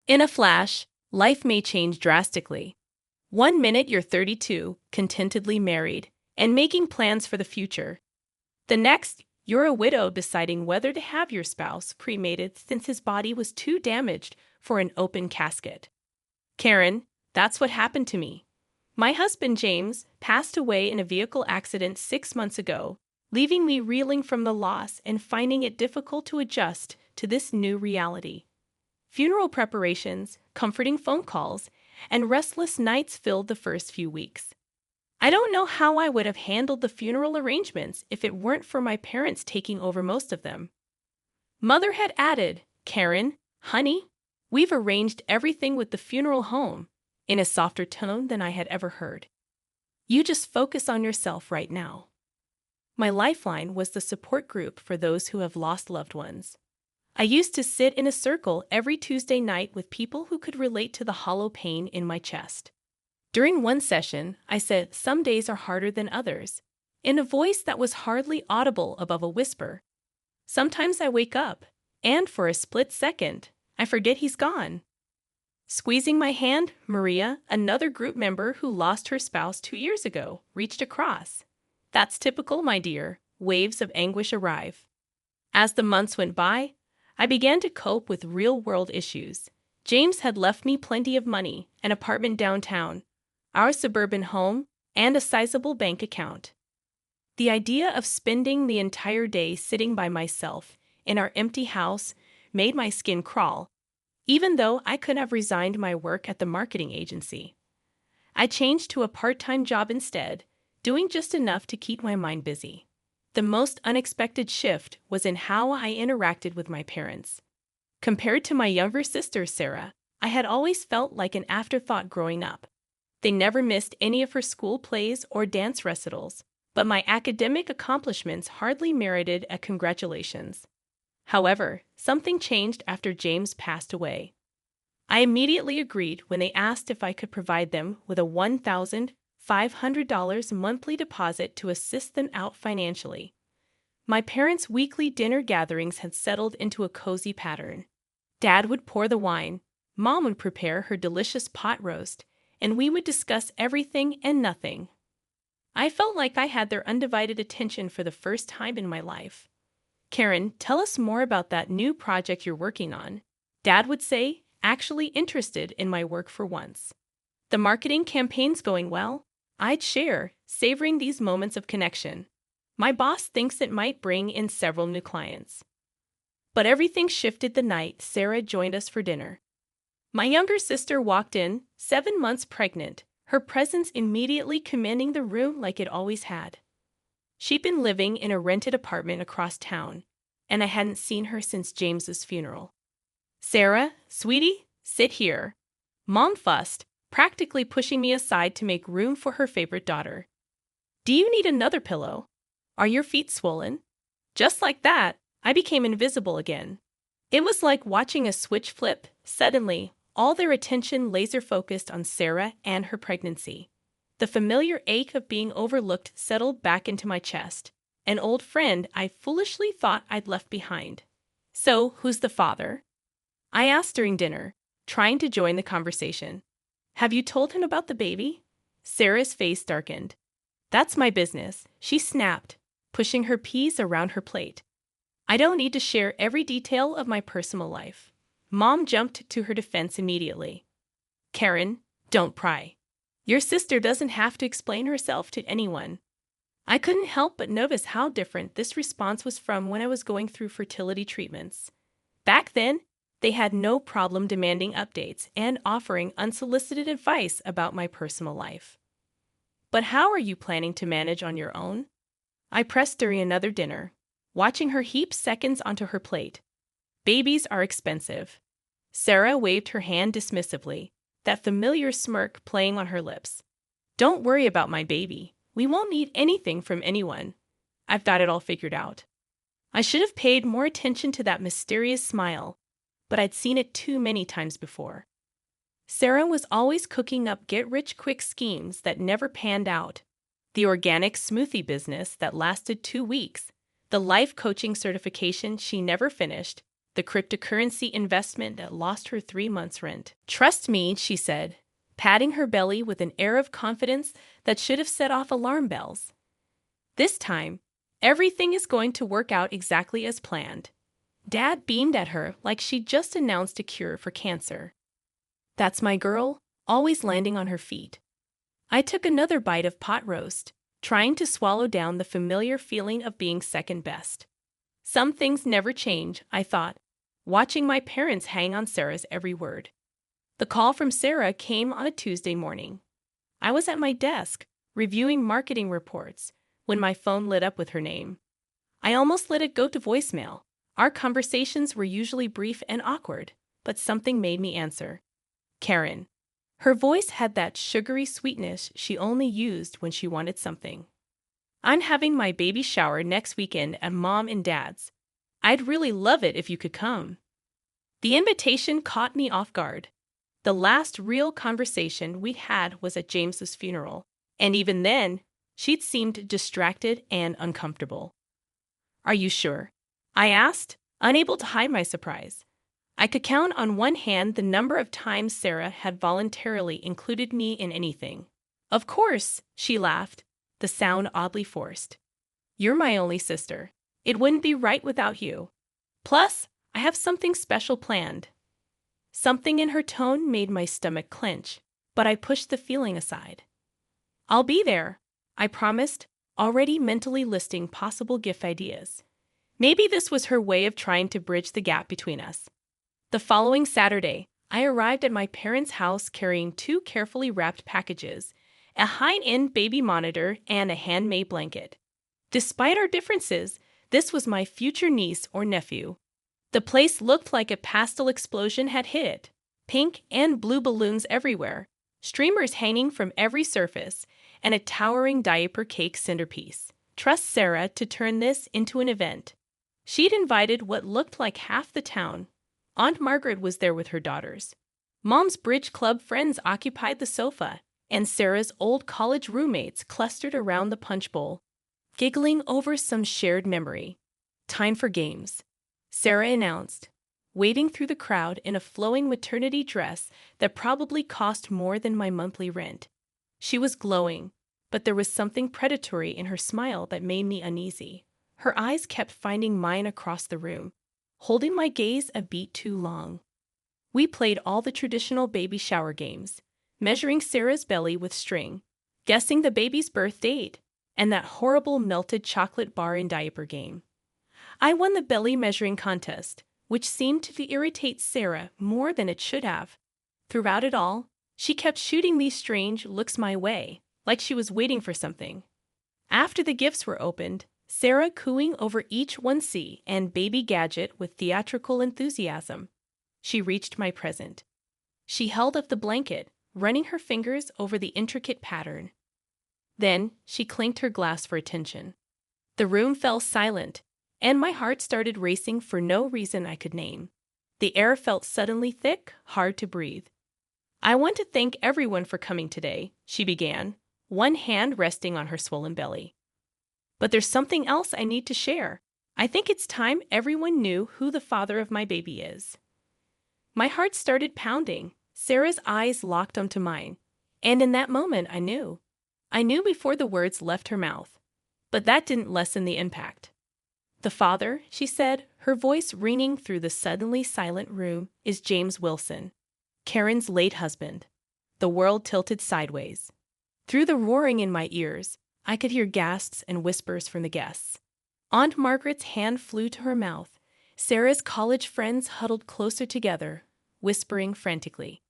In a flash, life may change drastically. One minute you're 32, contentedly married, and making plans for the future. The next, you're a widow deciding whether to have your spouse cremated since his body was too damaged for an open casket. Karen, that's what happened to me. My husband, James, passed away in a vehicle accident 6 months ago, leaving me reeling from the loss and finding it difficult to adjust to this new reality. Funeral preparations, comforting phone calls, and restless nights filled the first few weeks. I don't know how I would have handled the funeral arrangements if it weren't for my parents taking over most of them. Mother had added, "Karen, honey, we've arranged everything with the funeral home," in a softer tone than I had ever heard. "You just focus on yourself right now." My lifeline was the support group for those who have lost loved ones. I used to sit in a circle every Tuesday night with people who could relate to the hollow pain in my chest. During one session, I said, "Some days are harder than others," in a voice that was hardly audible above a whisper. Sometimes I wake up, and for a split second, I forget he's gone. Squeezing my hand, Maria, another group member who lost her spouse 2 years ago, reached across. "That's typical, my dear." Waves of anguish arrive. As the months went by, I began to cope with real-world issues. James had left me plenty of money, an apartment downtown, our suburban home, and a sizable bank account. The idea of spending the entire day sitting by myself in our empty house made my skin crawl, even though I could have resigned my work at the marketing agency. I changed to a part-time job instead, doing just enough to keep my mind busy. The most unexpected shift was in how I interacted with my parents. Compared to my younger sister, Sarah, I had always felt like an afterthought growing up. They never missed any of her school plays or dance recitals, but my academic accomplishments hardly merited a congratulations. However, something changed after James passed away. I immediately agreed when they asked if I could provide them with a $1,500 monthly deposit to assist them out financially. My parents' weekly dinner gatherings had settled into a cozy pattern. Dad would pour the wine, Mom would prepare her delicious pot roast, and we would discuss everything and nothing. I felt like I had their undivided attention for the first time in my life. "Karen, tell us more about that new project you're working on," Dad would say, actually interested in my work for once. "The marketing campaign's going well," I'd share, savoring these moments of connection. "My boss thinks it might bring in several new clients." But everything shifted the night Sarah joined us for dinner. My younger sister walked in, 7 months pregnant, her presence immediately commanding the room like it always had. She'd been living in a rented apartment across town, and I hadn't seen her since James's funeral. "Sarah, sweetie, sit here." Mom fussed, practically pushing me aside to make room for her favorite daughter. "Do you need another pillow? Are your feet swollen?" Just like that, I became invisible again. It was like watching a switch flip. Suddenly, all their attention laser-focused on Sarah and her pregnancy. The familiar ache of being overlooked settled back into my chest, an old friend I foolishly thought I'd left behind. "So, who's the father?" I asked during dinner, trying to join the conversation. "Have you told him about the baby?" Sarah's face darkened. "That's my business," she snapped, pushing her peas around her plate. "I don't need to share every detail of my personal life." Mom jumped to her defense immediately. "Karen, don't pry. Your sister doesn't have to explain herself to anyone." I couldn't help but notice how different this response was from when I was going through fertility treatments. Back then, they had no problem demanding updates and offering unsolicited advice about my personal life. "But how are you planning to manage on your own?" I pressed during another dinner, watching her heap seconds onto her plate. "Babies are expensive." Sarah waved her hand dismissively, that familiar smirk playing on her lips. "Don't worry about my baby. We won't need anything from anyone. I've got it all figured out." I should have paid more attention to that mysterious smile, but I'd seen it too many times before. Sarah was always cooking up get-rich-quick schemes that never panned out. The organic smoothie business that lasted 2 weeks, the life coaching certification she never finished, the cryptocurrency investment that lost her 3 months' rent. "Trust me," she said, patting her belly with an air of confidence that should have set off alarm bells. "This time, everything is going to work out exactly as planned." Dad beamed at her like she'd just announced a cure for cancer. That's my girl, always landing on her feet. I took another bite of pot roast, trying to swallow down the familiar feeling of being second best. Some things never change, I thought, watching my parents hang on Sarah's every word. The call from Sarah came on a Tuesday morning. I was at my desk, reviewing marketing reports, when my phone lit up with her name. I almost let it go to voicemail. Our conversations were usually brief and awkward, but something made me answer. Karen. Her voice had that sugary sweetness she only used when she wanted something. "I'm having my baby shower next weekend at Mom and Dad's. I'd really love it if you could come." The invitation caught me off guard. The last real conversation we'd had was at James's funeral, and even then, she'd seemed distracted and uncomfortable. "Are you sure?" I asked, unable to hide my surprise. I could count on one hand the number of times Sarah had voluntarily included me in anything. "Of course," she laughed, the sound oddly forced. "You're my only sister. It wouldn't be right without you. Plus, I have something special planned." Something in her tone made my stomach clench, but I pushed the feeling aside. "I'll be there," I promised, already mentally listing possible gift ideas. Maybe this was her way of trying to bridge the gap between us. The following Saturday, I arrived at my parents' house carrying 2 carefully wrapped packages, a high-end baby monitor, and a handmade blanket. Despite our differences, this was my future niece or nephew. The place looked like a pastel explosion had hit it. Pink and blue balloons everywhere, streamers hanging from every surface, and a towering diaper cake centerpiece. Trust Sarah to turn this into an event. She'd invited what looked like half the town. Aunt Margaret was there with her daughters. Mom's bridge club friends occupied the sofa, and Sarah's old college roommates clustered around the punch bowl, giggling over some shared memory. "Time for games," Sarah announced, wading through the crowd in a flowing maternity dress that probably cost more than my monthly rent. She was glowing, but there was something predatory in her smile that made me uneasy. Her eyes kept finding mine across the room, holding my gaze a beat too long. We played all the traditional baby shower games, measuring Sarah's belly with string, guessing the baby's birth date, and that horrible melted chocolate bar and diaper game. I won the belly measuring contest, which seemed to irritate Sarah more than it should have. Throughout it all, she kept shooting these strange looks my way, like she was waiting for something. After the gifts were opened, Sarah cooing over each onesie and baby gadget with theatrical enthusiasm, she reached my present. She held up the blanket, running her fingers over the intricate pattern. Then she clinked her glass for attention. The room fell silent, and my heart started racing for no reason I could name. The air felt suddenly thick, hard to breathe. "I want to thank everyone for coming today," she began, one hand resting on her swollen belly. "But there's something else I need to share. I think it's time everyone knew who the father of my baby is." My heart started pounding. Sarah's eyes locked onto mine, and in that moment I knew. I knew before the words left her mouth, but that didn't lessen the impact. "The father," she said, her voice ringing through the suddenly silent room, "is James Wilson, Karen's late husband." The world tilted sideways. Through the roaring in my ears, I could hear gasps and whispers from the guests. Aunt Margaret's hand flew to her mouth. Sarah's college friends huddled closer together, whispering frantically.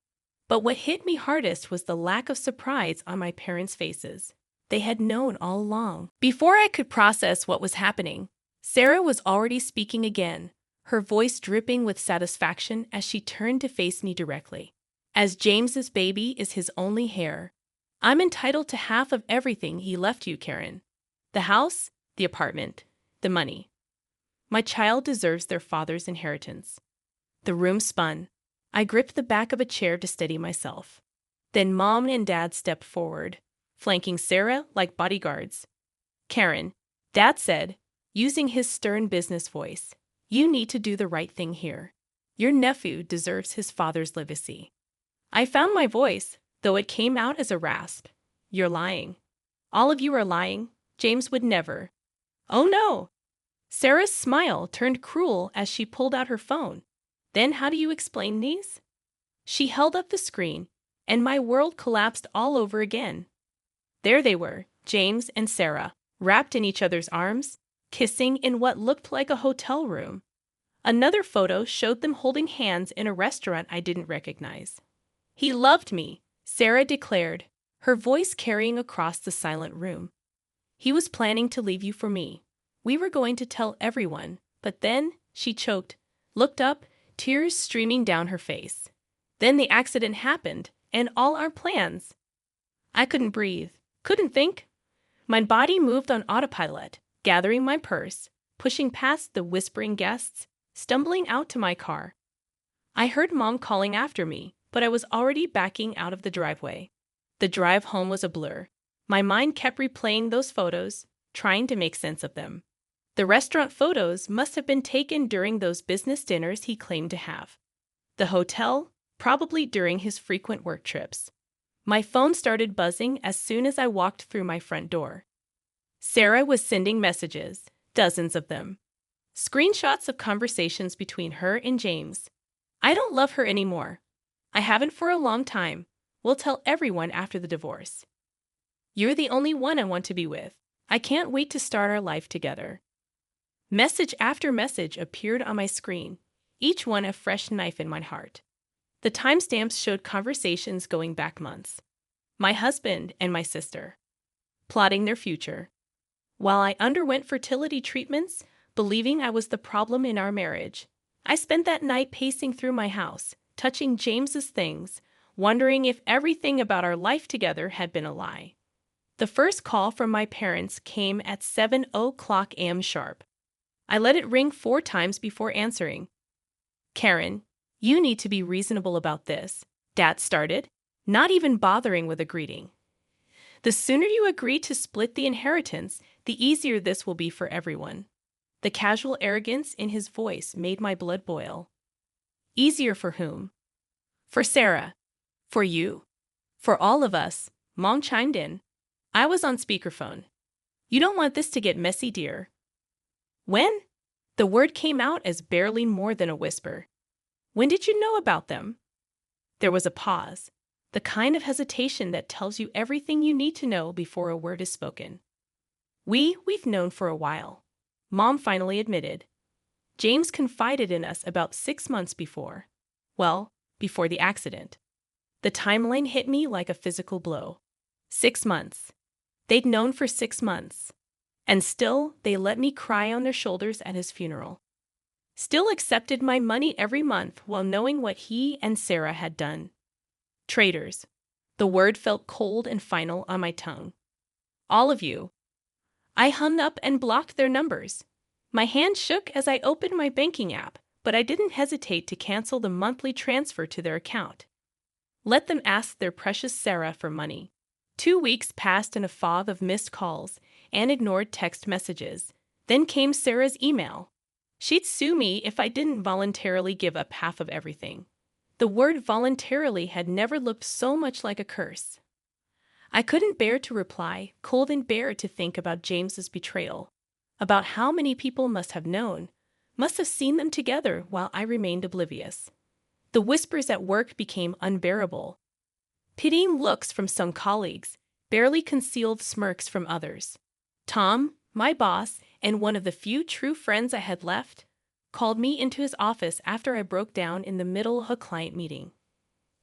But what hit me hardest was the lack of surprise on my parents' faces. They had known all along. Before I could process what was happening, Sarah was already speaking again, her voice dripping with satisfaction as she turned to face me directly. "As James's baby is his only heir, I'm entitled to half of everything he left you, Karen. The house, the apartment, the money. My child deserves their father's inheritance." The room spun. I gripped the back of a chair to steady myself. Then Mom and Dad stepped forward, flanking Sarah like bodyguards. "Karen," Dad said, using his stern business voice, You need to do the right thing here. Your nephew deserves his father's legacy. I found my voice, though it came out as a rasp. You're lying. All of you are lying. James would never. Oh no! Sarah's smile turned cruel as she pulled out her phone. Then how do you explain these? She held up the screen, and my world collapsed all over again. There they were, James and Sarah, wrapped in each other's arms, kissing in what looked like a hotel room. Another photo showed them holding hands in a restaurant I didn't recognize. He loved me, Sarah declared, her voice carrying across the silent room. He was planning to leave you for me. We were going to tell everyone, but then, she choked, looked up, tears streaming down her face. Then the accident happened, and all our plans. I couldn't breathe, couldn't think. My body moved on autopilot, gathering my purse, pushing past the whispering guests, stumbling out to my car. I heard Mom calling after me, but I was already backing out of the driveway. The drive home was a blur. My mind kept replaying those photos, trying to make sense of them. The restaurant photos must have been taken during those business dinners he claimed to have. The hotel, probably during his frequent work trips. My phone started buzzing as soon as I walked through my front door. Sarah was sending messages, dozens of them. Screenshots of conversations between her and James. I don't love her anymore. I haven't for a long time. We'll tell everyone after the divorce. You're the only one I want to be with. I can't wait to start our life together. Message after message appeared on my screen, each one a fresh knife in my heart. The timestamps showed conversations going back months. My husband and my sister. Plotting their future. While I underwent fertility treatments, believing I was the problem in our marriage, I spent that night pacing through my house, touching James's things, wondering if everything about our life together had been a lie. The first call from my parents came at 7:00 a.m. sharp. I let it ring 4 times before answering. Karen, you need to be reasonable about this, Dad started, not even bothering with a greeting. The sooner you agree to split the inheritance, the easier this will be for everyone. The casual arrogance in his voice made my blood boil. Easier for whom? For Sarah. For you. For all of us, Mom chimed in. I was on speakerphone. You don't want this to get messy, dear. When? The word came out as barely more than a whisper. When did you know about them? There was a pause, the kind of hesitation that tells you everything you need to know before a word is spoken. We've known for a while, Mom finally admitted. James confided in us about 6 months before. Well, before the accident. The timeline hit me like a physical blow. 6 months. They'd known for 6 months. And still, they let me cry on their shoulders at his funeral. Still accepted my money every month while knowing what he and Sarah had done. Traitors. The word felt cold and final on my tongue. All of you. I hung up and blocked their numbers. My hand shook as I opened my banking app, but I didn't hesitate to cancel the monthly transfer to their account. Let them ask their precious Sarah for money. 2 weeks passed in a fog of missed calls and ignored text messages. Then came Sarah's email. She'd sue me if I didn't voluntarily give up half of everything. The word voluntarily had never looked so much like a curse. I couldn't bear to reply, couldn't bear to think about James's betrayal, about how many people must have known, must have seen them together while I remained oblivious. The whispers at work became unbearable. Pitying looks from some colleagues, barely concealed smirks from others. Tom, my boss, and one of the few true friends I had left, called me into his office after I broke down in the middle of a client meeting.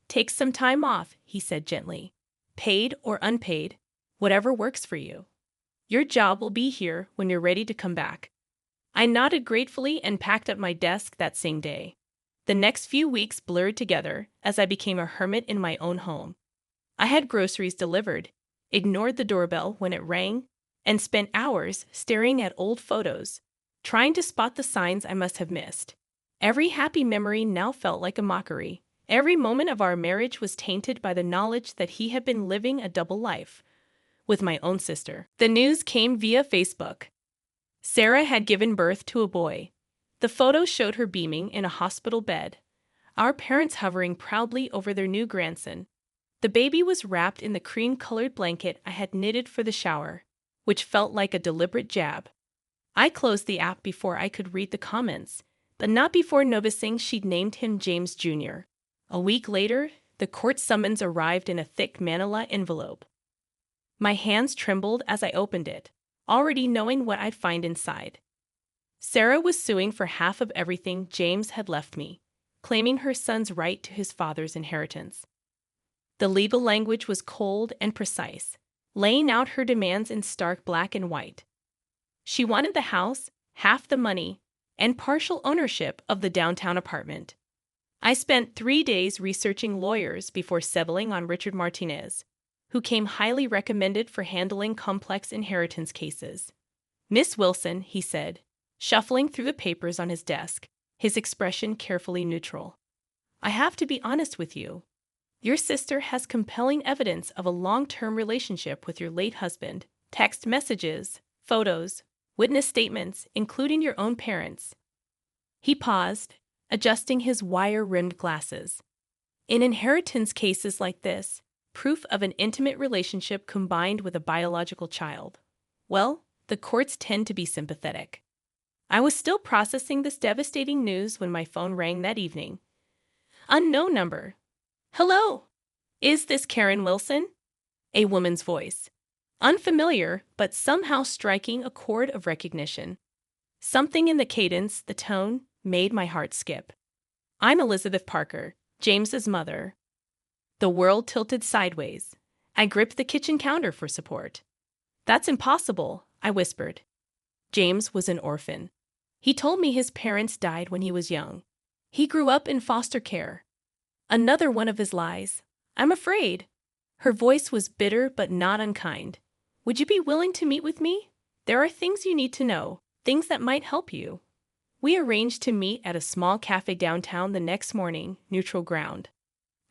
Take some time off, he said gently. Paid or unpaid, whatever works for you. Your job will be here when you're ready to come back. I nodded gratefully and packed up my desk that same day. The next few weeks blurred together as I became a hermit in my own home. I had groceries delivered, ignored the doorbell when it rang, and spent hours staring at old photos, trying to spot the signs I must have missed. Every happy memory now felt like a mockery. Every moment of our marriage was tainted by the knowledge that he had been living a double life with my own sister. The news came via Facebook. Sarah had given birth to a boy. The photo showed her beaming in a hospital bed, our parents hovering proudly over their new grandson. The baby was wrapped in the cream-colored blanket I had knitted for the shower, which felt like a deliberate jab. I closed the app before I could read the comments, but not before noticing she'd named him James Jr. A week later, the court summons arrived in a thick manila envelope. My hands trembled as I opened it, already knowing what I'd find inside. Sarah was suing for half of everything James had left me, claiming her son's right to his father's inheritance. The legal language was cold and precise, laying out her demands in stark black and white. She wanted the house, half the money, and partial ownership of the downtown apartment. I spent 3 days researching lawyers before settling on Richard Martinez, who came highly recommended for handling complex inheritance cases. "Miss Wilson," he said, shuffling through the papers on his desk, his expression carefully neutral. "I have to be honest with you. Your sister has compelling evidence of a long-term relationship with your late husband, text messages, photos, witness statements, including your own parents." He paused, adjusting his wire-rimmed glasses. In inheritance cases like this, proof of an intimate relationship combined with a biological child, well, the courts tend to be sympathetic. I was still processing this devastating news when my phone rang that evening. Unknown number. "Hello. Is this Karen Wilson?" A woman's voice. Unfamiliar, but somehow striking a chord of recognition. Something in the cadence, the tone, made my heart skip. "I'm Elizabeth Parker, James's mother." The world tilted sideways. I gripped the kitchen counter for support. "That's impossible," I whispered. James was an orphan. He told me his parents died when he was young. He grew up in foster care. Another one of his lies. "I'm afraid." Her voice was bitter but not unkind. "Would you be willing to meet with me? There are things you need to know, things that might help you." We arranged to meet at a small cafe downtown the next morning, neutral ground.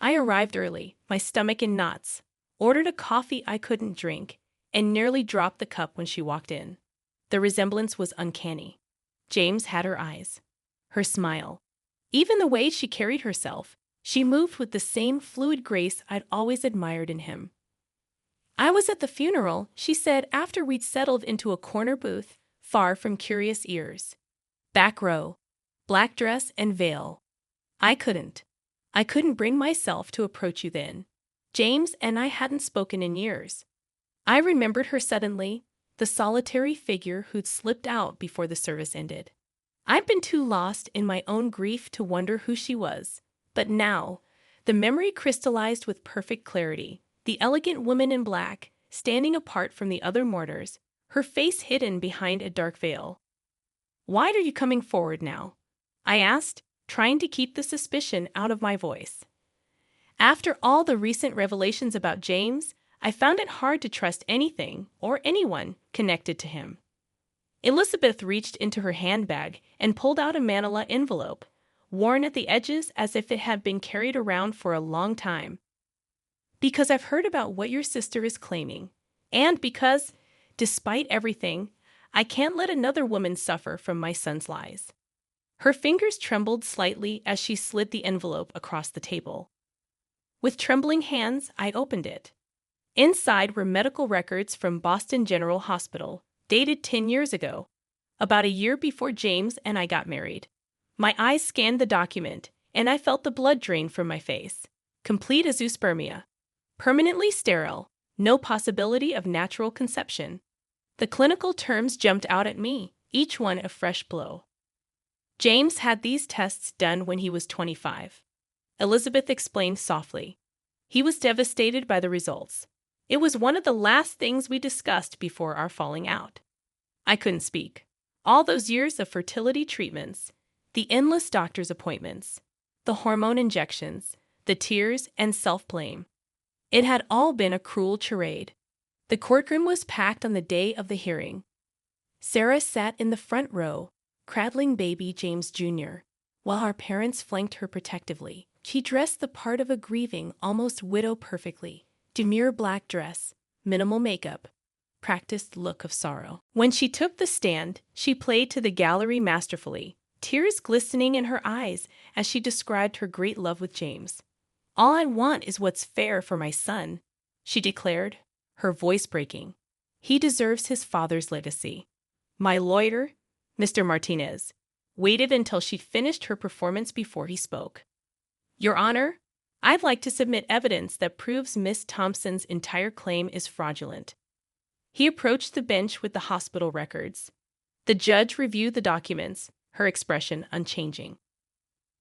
I arrived early, my stomach in knots, ordered a coffee I couldn't drink, and nearly dropped the cup when she walked in. The resemblance was uncanny. James had her eyes, her smile. Even the way she carried herself, she moved with the same fluid grace I'd always admired in him. "I was at the funeral," she said after we'd settled into a corner booth, far from curious ears. Back row, black dress and veil. I couldn't bring myself to approach you then. James and I hadn't spoken in years. I remembered her suddenly, the solitary figure who'd slipped out before the service ended. I'd been too lost in my own grief to wonder who she was, but now, the memory crystallized with perfect clarity. The elegant woman in black, standing apart from the other mourners, her face hidden behind a dark veil. "Why are you coming forward now?" I asked, trying to keep the suspicion out of my voice. After all the recent revelations about James, I found it hard to trust anything or anyone connected to him. Elizabeth reached into her handbag and pulled out a manila envelope, worn at the edges as if it had been carried around for a long time. "Because I've heard about what your sister is claiming, and because, despite everything, I can't let another woman suffer from my son's lies." Her fingers trembled slightly as she slid the envelope across the table. With trembling hands, I opened it. Inside were medical records from Boston General Hospital, dated 10 years ago, about a year before James and I got married. My eyes scanned the document, and I felt the blood drain from my face. Complete azoospermia. Permanently sterile, no possibility of natural conception. The clinical terms jumped out at me, each one a fresh blow. James had these tests done when he was 25. Elizabeth explained softly. He was devastated by the results. It was one of the last things we discussed before our falling out. I couldn't speak. All those years of fertility treatments, the endless doctor's appointments, the hormone injections, the tears and self-blame. It had all been a cruel charade. The courtroom was packed on the day of the hearing. Sarah sat in the front row, cradling baby James Jr., while our parents flanked her protectively. She dressed the part of a grieving, almost widow perfectly. Demure black dress, minimal makeup, practiced look of sorrow. When she took the stand, she played to the gallery masterfully, tears glistening in her eyes as she described her great love with James. "All I want is what's fair for my son," she declared, her voice breaking. "He deserves his father's legacy." My lawyer, Mr. Martinez, waited until she finished her performance before he spoke. "Your Honor, I'd like to submit evidence that proves Miss Thompson's entire claim is fraudulent." He approached the bench with the hospital records. The judge reviewed the documents, her expression unchanging.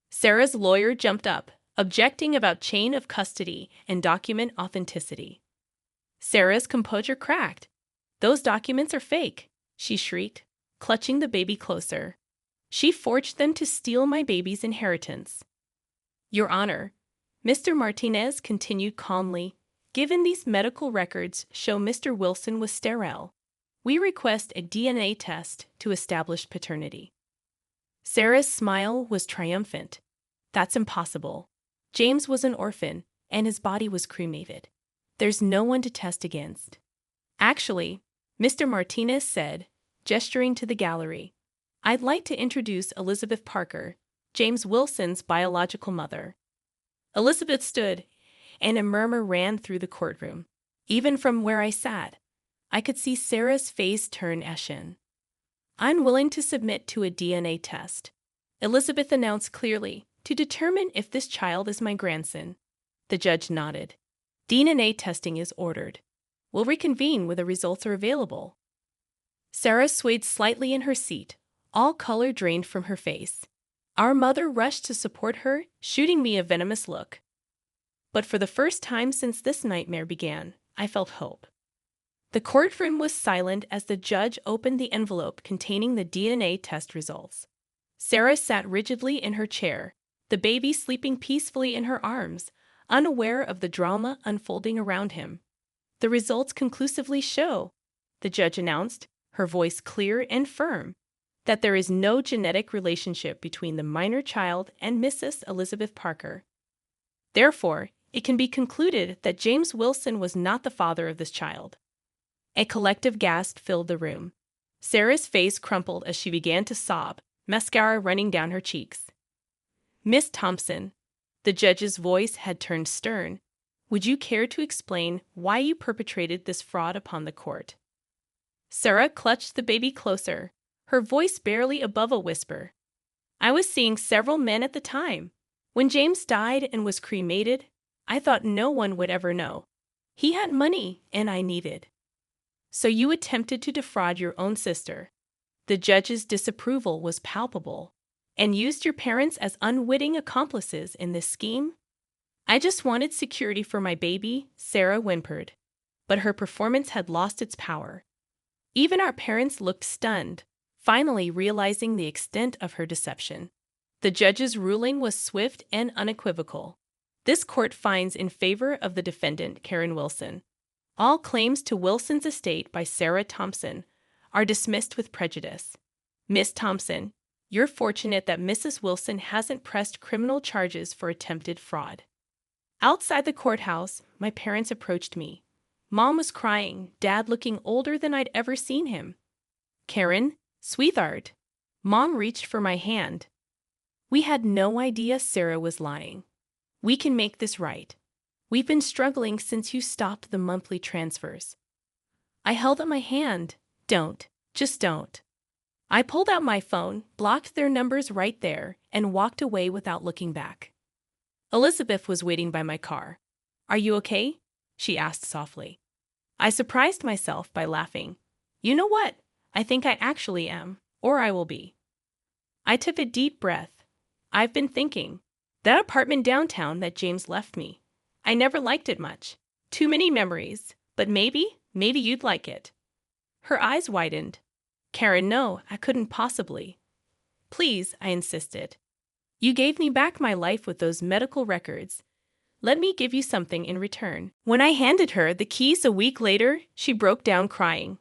Sarah's lawyer jumped up, objecting about chain of custody and document authenticity. Sarah's composure cracked. "Those documents are fake," she shrieked, clutching the baby closer. "She forged them to steal my baby's inheritance." "Your Honor," Mr. Martinez continued calmly, "given these medical records show Mr. Wilson was sterile, we request a DNA test to establish paternity." Sarah's smile was triumphant. "That's impossible. James was an orphan, and his body was cremated. There's no one to test against." "Actually," Mr. Martinez said, gesturing to the gallery, "I'd like to introduce Elizabeth Parker, James Wilson's biological mother." Elizabeth stood, and a murmur ran through the courtroom. Even from where I sat, I could see Sarah's face turn ashen. "I'm willing to submit to a DNA test," Elizabeth announced clearly, "to determine if this child is my grandson." The judge nodded. "DNA testing is ordered. We'll reconvene when the results are available." Sarah swayed slightly in her seat, all color drained from her face. Our mother rushed to support her, shooting me a venomous look. But for the first time since this nightmare began, I felt hope. The courtroom was silent as the judge opened the envelope containing the DNA test results. Sarah sat rigidly in her chair, the baby sleeping peacefully in her arms, unaware of the drama unfolding around him. "The results conclusively show," the judge announced, her voice clear and firm, "that there is no genetic relationship between the minor child and Mrs. Elizabeth Parker. Therefore, it can be concluded that James Wilson was not the father of this child." A collective gasp filled the room. Sarah's face crumpled as she began to sob, mascara running down her cheeks. "Miss Thompson," the judge's voice had turned stern, "would you care to explain why you perpetrated this fraud upon the court?" Sarah clutched the baby closer, her voice barely above a whisper. "I was seeing several men at the time. When James died and was cremated, I thought no one would ever know. He had money, and I needed. So you attempted to defraud your own sister." The judge's disapproval was palpable. "And used your parents as unwitting accomplices in this scheme?" "I just wanted security for my baby," Sarah whimpered. But her performance had lost its power. Even our parents looked stunned, finally realizing the extent of her deception. The judge's ruling was swift and unequivocal. This court finds in favor of the defendant, Karen Wilson. All claims to Wilson's estate by Sarah Thompson are dismissed with prejudice. Miss Thompson, you're fortunate that Mrs. Wilson hasn't pressed criminal charges for attempted fraud. Outside the courthouse, my parents approached me. Mom was crying, Dad looking older than I'd ever seen him. "Karen, sweetheart." Mom reached for my hand. "We had no idea Sarah was lying. We can make this right. We've been struggling since you stopped the monthly transfers." I held up my hand. Just don't. I pulled out my phone, blocked their numbers right there, and walked away without looking back. Elizabeth was waiting by my car. "Are you okay?" she asked softly. I surprised myself by laughing. "You know what? I think I actually am, or I will be." I took a deep breath. "I've been thinking. That apartment downtown that James left me. I never liked it much. Too many memories. But maybe you'd like it." Her eyes widened. "Karen, no, I couldn't possibly." "Please," I insisted. "You gave me back my life with those medical records. Let me give you something in return." When I handed her the keys a week later, she broke down crying.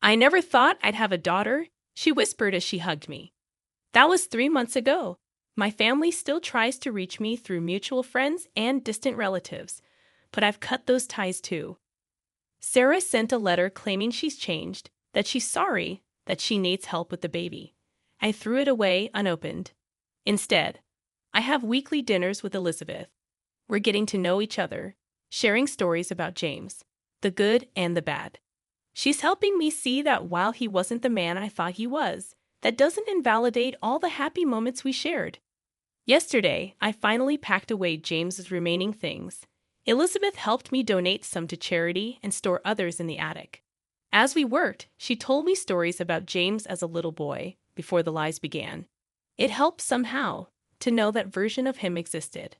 "I never thought I'd have a daughter," she whispered as she hugged me. "That was 3 months ago. My family still tries to reach me through mutual friends and distant relatives, but I've cut those ties too." Sarah sent a letter claiming she's changed, that she's sorry, that she needs help with the baby. I threw it away unopened. Instead, I have weekly dinners with Elizabeth. We're getting to know each other, sharing stories about James, the good and the bad. She's helping me see that while he wasn't the man I thought he was, that doesn't invalidate all the happy moments we shared. Yesterday, I finally packed away James's remaining things. Elizabeth helped me donate some to charity and store others in the attic. As we worked, she told me stories about James as a little boy, before the lies began. It helped somehow to know that version of him existed.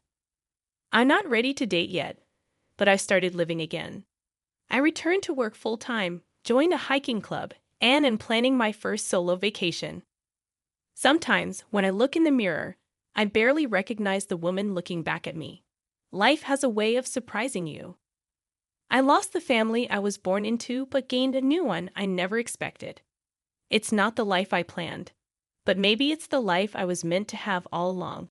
I'm not ready to date yet, but I've started living again. I returned to work full-time, joined a hiking club, and am planning my first solo vacation. Sometimes, when I look in the mirror, I barely recognize the woman looking back at me. Life has a way of surprising you. I lost the family I was born into, but gained a new one I never expected. It's not the life I planned, but maybe it's the life I was meant to have all along.